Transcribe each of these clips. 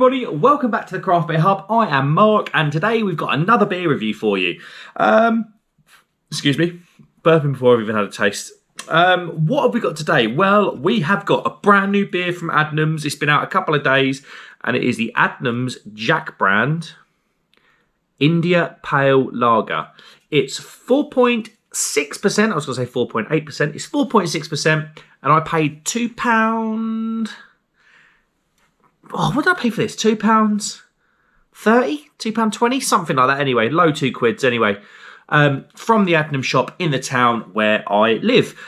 everybody, welcome back to the Craft Beer Hub. I am Mark, and today we've got another beer review for you. Excuse me, burping before I've even had a taste. What have we got today? Well, we have got a brand new beer from Adnams. It's been out a couple of days, and it is the Adnams Jack brand India Pale Lager. It's 4.6%. I was going to say 4.8%. It's 4.6%, and I paid £2. Oh, what did I pay for this? £2.30? £2.20? Something like that anyway. Low £2 anyway. From the Adnams shop in the town where I live.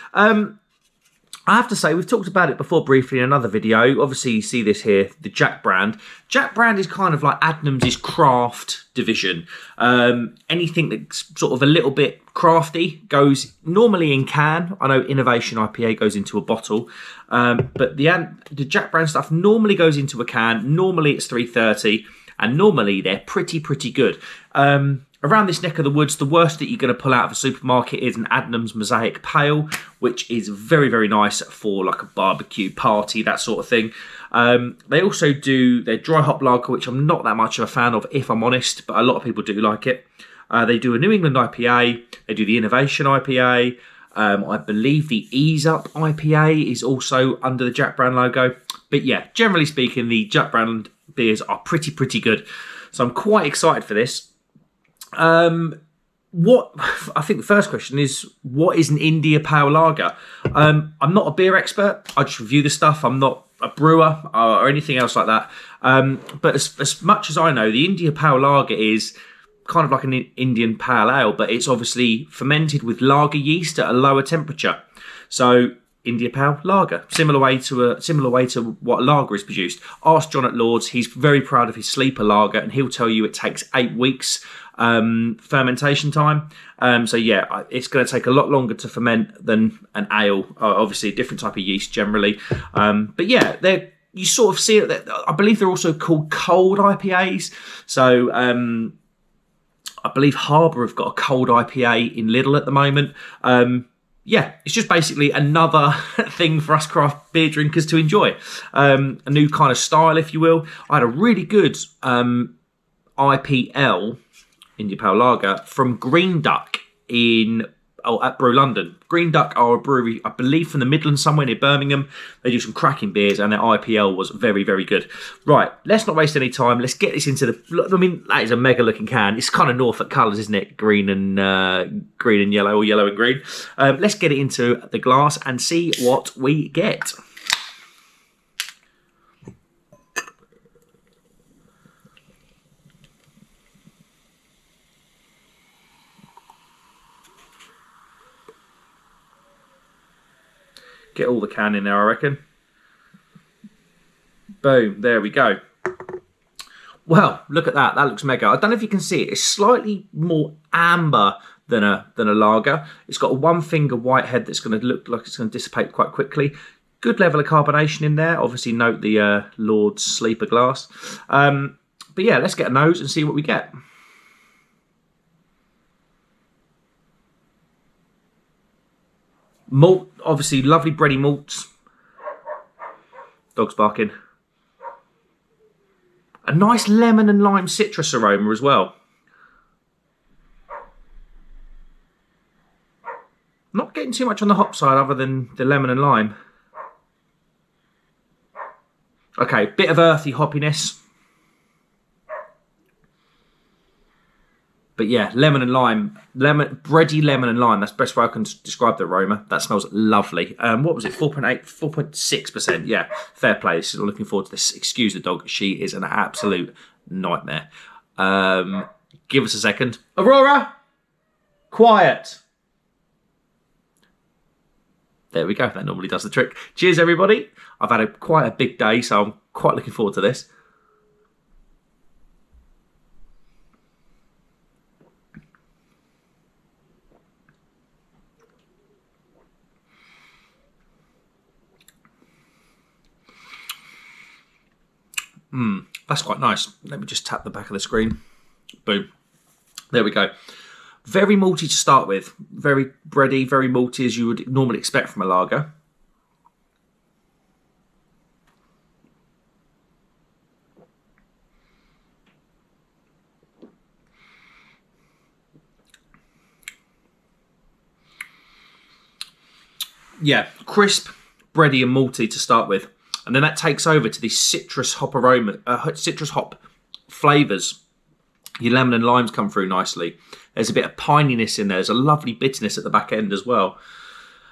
I have to say, we've talked about it before briefly in another video. Obviously, you see this here, the Jack brand. Jack brand is kind of like Adnams' craft division. Anything that's sort of a little bit crafty goes normally in can. I know Innovation IPA goes into a bottle. But the Jack brand stuff normally goes into a can. Normally it's 330. And normally they're pretty good. Around this neck of the woods, the worst that you're going to pull out of a supermarket is an Adnams Mosaic Pale, which is very nice for like a barbecue party, that sort of thing. They also do their dry hop lager, which I'm not that much of a fan of, if I'm honest, but a lot of people do like it. They do a New England IPA. They do the Innovation IPA. I believe the Ease Up IPA is also under the Jack brand logo. But yeah, generally speaking, the Jack brand beers are pretty good. So I'm quite excited for this. What I think the first question is, what is an India Pale Lager? I'm not a beer expert. I just review the stuff. I'm not a brewer or anything else like that. But as much as I know, the India Pale Lager is kind of like an Indian Pale Ale, but it's obviously fermented with lager yeast at a lower temperature. So India Pale Lager, similar way to what a lager is produced. Ask John at Lord's; he's very proud of his sleeper lager, and he'll tell you it takes 8 weeks fermentation time. So yeah, it's going to take a lot longer to ferment than an ale. Obviously, a different type of yeast generally. But yeah, you sort of see it. I believe they're also called cold IPAs. So I believe Harbour have got a cold IPA in Lidl at the moment. Yeah, it's just basically another thing for us craft beer drinkers to enjoy. A new kind of style, if you will. I had a really good IPL, India Pale Lager, from Green Duck at Brew London. Green Duck are a brewery, I believe, from the Midlands, somewhere near Birmingham. They do some cracking beers, and their IPL was very good. Right, let's not waste any time. Let's get this into the... I mean, that is a mega-looking can. It's kind of Norfolk colours, isn't it? Green and yellow, or yellow and green. Let's get it into the glass and see what we get. Get all the can in there, I reckon. Boom, there we go. Well, look at that. That looks mega. I don't know if you can see it. It's slightly more amber than a lager. It's got a one-finger white head that's going to look like it's going to dissipate quite quickly. Good level of carbonation in there. Obviously, note the Lord's sleeper glass. But yeah, let's get a nose and see what we get. Malt, obviously, lovely bready malts. Dog's barking. A nice lemon and lime citrus aroma as well. Not getting too much on the hop side other than the lemon and lime. Okay, bit of earthy hoppiness. But yeah, lemon and lime, bready lemon and lime. That's the best way I can describe the aroma. That smells lovely. What was it? 4.6%. Yeah, fair play. So looking forward to this. Excuse the dog. She is an absolute nightmare. Give us a second. Aurora, quiet. There we go. That normally does the trick. Cheers, everybody. I've had quite a big day, so I'm quite looking forward to this. That's quite nice. Let me just tap the back of the screen. Boom. There we go. Very malty to start with. Very bready, very malty as you would normally expect from a lager. Yeah, crisp, bready and malty to start with. And then that takes over to these citrus hop aroma, citrus hop flavours. Your lemon and limes come through nicely. There's a bit of pininess in there. There's a lovely bitterness at the back end as well.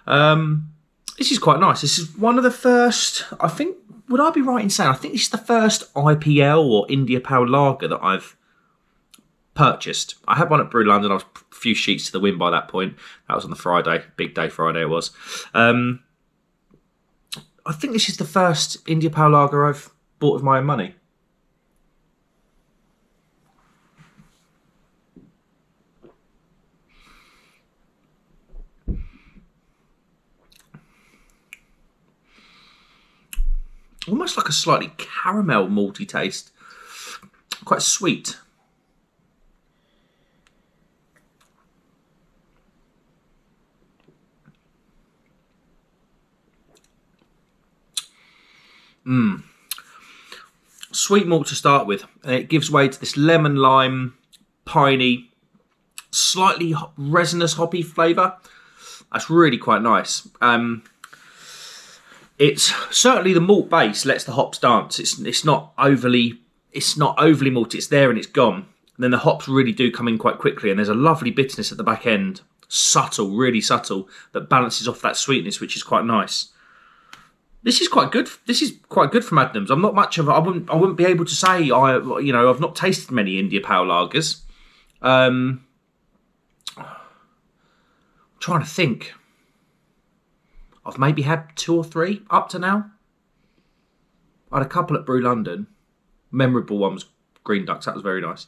This is quite nice. This is one of the first, I think, would I be right in saying, I think this is the first IPL or India Pale Lager that I've purchased. I had one at Brew London. I was a few sheets to the wind by that point. That was on the Friday. Big day Friday it was. I think this is the first India Pale Lager I've bought with my own money. Almost like a slightly caramel malty taste. Quite sweet. Sweet malt to start with. And it gives way to this lemon, lime, piney, slightly resinous, hoppy flavour. That's really quite nice. It's certainly the malt base lets the hops dance. It's not overly malty. It's there and it's gone. And then the hops really do come in quite quickly, and there's a lovely bitterness at the back end, subtle, really subtle, that balances off that sweetness, which is quite nice. This is quite good. This is quite good from Adnams. I'm not much of. I wouldn't be able to say. I've not tasted many India Pale Lagers. I'm trying to think. I've maybe had 2 or 3 up to now. I had a couple at Brew London. Memorable one was Green Ducks. That was very nice.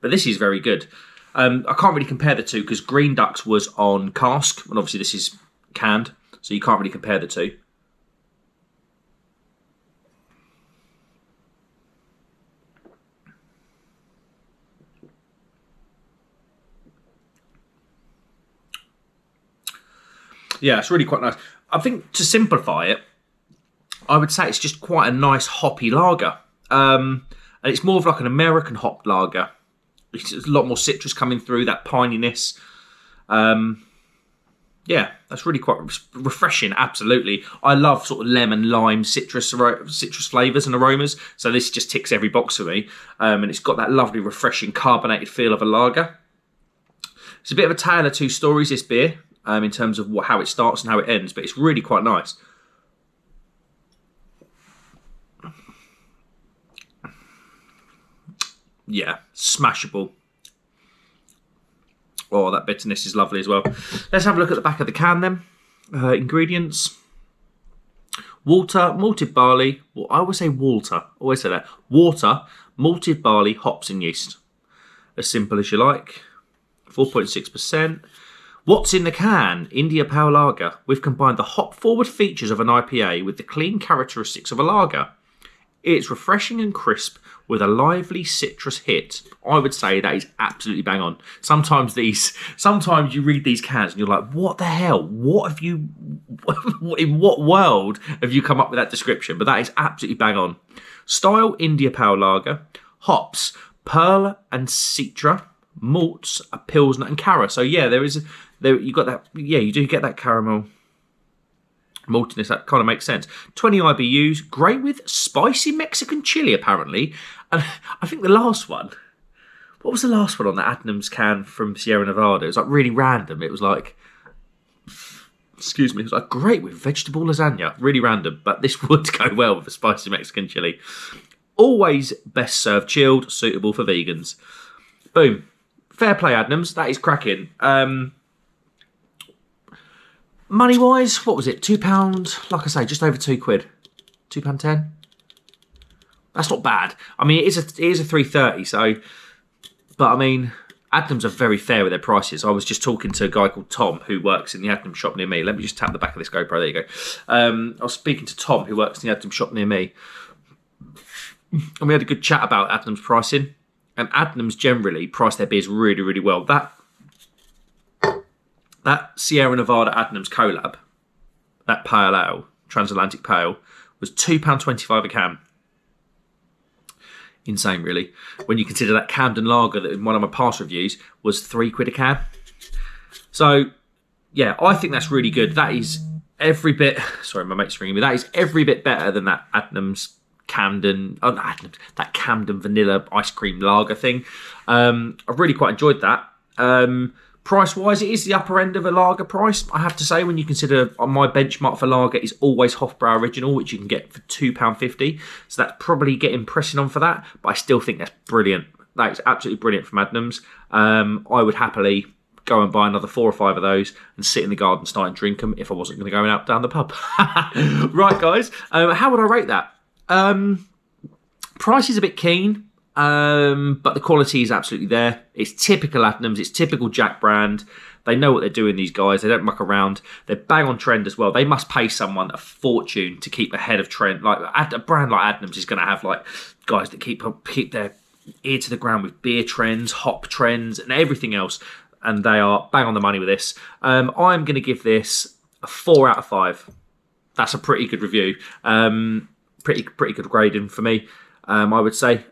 But this is very good. I can't really compare the two because Green Ducks was on cask, and obviously this is canned, so you can't really compare the two. Yeah, it's really quite nice. I think to simplify it, I would say it's just quite a nice hoppy lager. And it's more of like an American hop lager. There's a lot more citrus coming through, that pininess. Yeah, that's really quite refreshing, absolutely. I love sort of lemon, lime, citrus flavours and aromas. So this just ticks every box for me. And it's got that lovely, refreshing, carbonated feel of a lager. It's a bit of a tale of two stories, this beer. In terms of how it starts and how it ends, but it's really quite nice. Yeah, smashable. Oh, that bitterness is lovely as well. Let's have a look at the back of the can then. Ingredients. Water, malted barley. Well, I always say water. Always say that. Water, malted barley, hops and yeast. As simple as you like. 4.6%. What's in the can? India Pale Lager. We've combined the hop-forward features of an IPA with the clean characteristics of a lager. It's refreshing and crisp with a lively citrus hit. I would say that is absolutely bang on. Sometimes you read these cans and you're like, what the hell? In what world have you come up with that description? But that is absolutely bang on. Style, India Pale Lager. Hops, Pearl and Citra. Malts, a Pilsner and Cara. So yeah, you got that. Yeah, you do get that caramel maltiness. That kind of makes sense. 20 IBUs, great with spicy Mexican chili apparently. And I think the last one. What was the last one on the Adnams can from Sierra Nevada? It was like really random. It was like, excuse me, it was like great with vegetable lasagna. Really random, but this would go well with a spicy Mexican chili. Always best served chilled, suitable for vegans. Boom. Fair play, Adnams. That is cracking. Money-wise, what was it? £2, like I say, just over £2. £2.10. That's not bad. I mean, it is a 3.30, so... But, I mean, Adnams are very fair with their prices. I was just talking to a guy called Tom, who works in the Adnams shop near me. Let me just tap the back of this GoPro. There you go. I was speaking to Tom, who works in the Adnams shop near me. And we had a good chat about Adnams pricing. And Adnams generally price their beers really, really well. That Sierra Nevada Adnams collab, that pale ale, transatlantic pale, was £2.25 a can. Insane, really. When you consider that Camden Lager that in one of my past reviews was £3 a can. So, yeah, I think that's really good. That is every bit. Sorry, my mate's ringing me. That is every bit better than that Adnams Camden. Oh, not Adnams. That Camden vanilla ice cream lager thing. I really quite enjoyed that. Price wise, it is the upper end of a lager price. I have to say, when you consider my benchmark for lager is always Hofbrau Original, which you can get for £2.50. So that's probably getting pressing on for that. But I still think that's brilliant. That is absolutely brilliant from Adnams. I would happily go and buy another 4 or 5 of those and sit in the garden, start and drink them if I wasn't going to go out down the pub. Right, guys. How would I rate that? Price is a bit keen, but the quality is absolutely there. It's typical Adnams. It's typical Jack brand. They know what they're doing, these guys. They don't muck around. They're bang on trend as well. They must pay someone a fortune to keep ahead of trend. Like a brand like Adnams is going to have like guys that keep their ear to the ground with beer trends, hop trends, and everything else. And they are bang on the money with this. I'm going to give this a 4 out of 5. That's a pretty good review. Pretty good grading for me, I would say.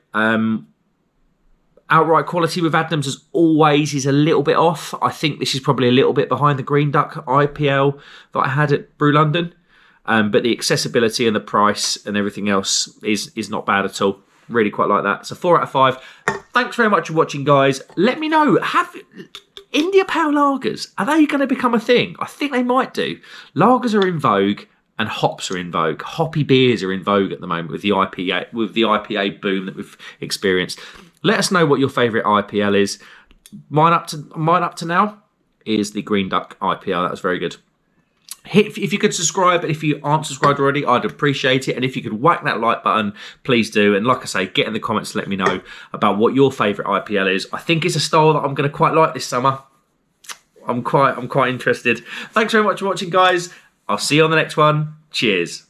Outright quality with Adnams, as always, is a little bit off. I think this is probably a little bit behind the Green Duck IPL that I had at Brew London. But the accessibility and the price and everything else is not bad at all. Really quite like that. So 4 out of 5. Thanks very much for watching, guys. Let me know, have India Pale Lagers, are they going to become a thing? I think they might do. Lagers are in vogue and hops are in vogue. Hoppy beers are in vogue at the moment with the IPA boom that we've experienced. Let us know what your favourite IPL is. Mine up to now is the Green Duck IPL. That was very good. If you could subscribe, if you aren't subscribed already, I'd appreciate it. And if you could whack that like button, please do. And like I say, get in the comments to let me know about what your favourite IPL is. I think it's a style that I'm going to quite like this summer. I'm quite interested. Thanks very much for watching, guys. I'll see you on the next one. Cheers.